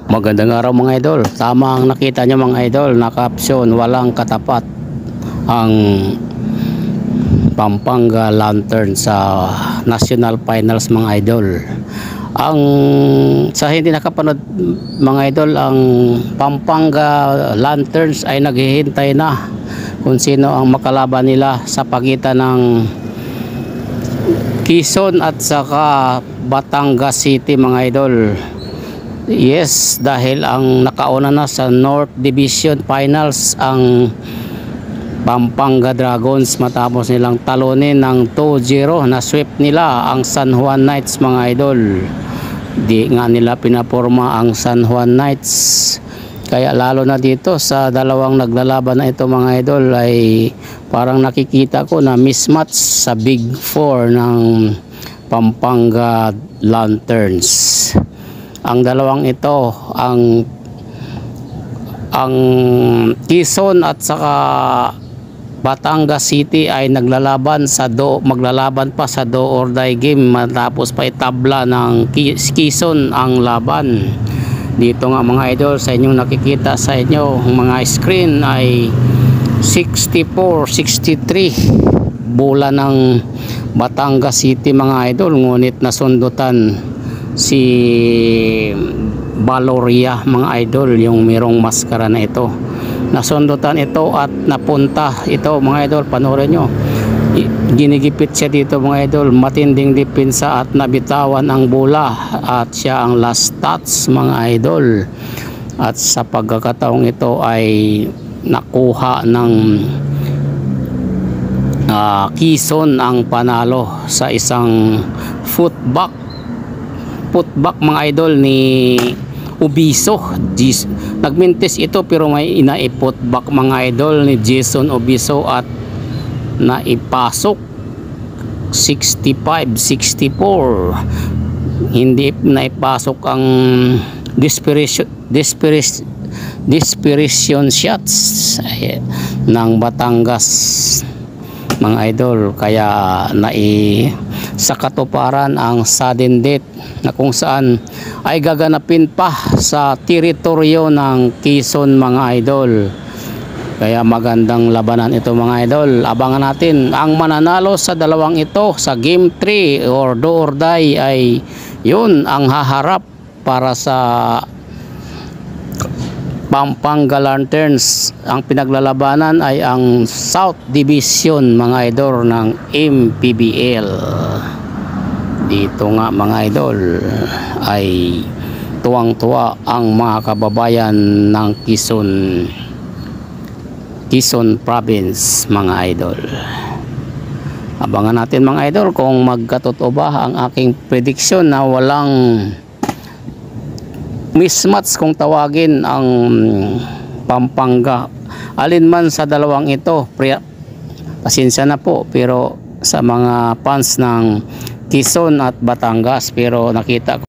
Magandang araw mga idol. Tama ang nakita nyo mga idol na caption, walang katapat ang Pampanga Lantern sa National Finals mga idol. Ang sa hindi nakapanood mga idol, ang Pampanga Lanterns ay naghihintay na kung sino ang makalaban nila sa pagitan ng Quezon at saka Batangas City mga idol. Yes, dahil ang nakauna na sa North Division Finals ang Pampanga Dragons matapos nilang talunin ng 2-0. na sweep nila ang San Juan Knights mga idol. Di nga nila pinaporma ang San Juan Knights. Kaya lalo na dito sa dalawang naglalaban na ito mga idol ay parang nakikita ko na mismatch sa Big Four ng Pampanga Lanterns. Ang dalawang ito, ang Quezon at saka Batangas City ay maglalaban pa sa do or die game matapos pa itabla ng Quezon ang laban. Dito nga mga idol, sa inyong nakikita sa inyo mga screen ay 64-63 bola ng Batangas City mga idol, ngunit nasundutan si Valoria mga idol, yung merong maskara na ito. Nasundutan ito at napunta ito mga idol, panoorin nyo. Ginigipit siya dito mga idol, matinding depensa at nabitawan ang bola at siya ang last touch mga idol. At sa pagkakataong ito ay nakuha ng Quezon ang panalo sa isang putback mga idol ni Obiso. Nagmintis ito pero may inaiputback mga idol ni Jason Obiso at naipasok 65-64. Hindi naipasok ang desperation shots ng Batangas mga idol, kaya sa katuparan ang sudden death na kung saan ay gaganapin pa sa teritoryo ng Quezon mga idol. Kaya magandang labanan ito mga idol. Abangan natin ang mananalo sa dalawang ito sa game 3 or do or die ay yun ang haharap para sa Pampanga Lanterns. Ang pinaglalabanan ay ang South Division mga idol ng MPBL. Dito nga mga idol ay tuwang-tuwa ang mga kababayan ng Quezon Province mga idol. Abangan natin mga idol kung magkatotoo ba ang aking prediction na walang mismatch kung tawagin ang Pampanga. Alinman sa dalawang ito, pasensya na po, pero sa mga fans ng Quezon at Batangas, pero nakita ko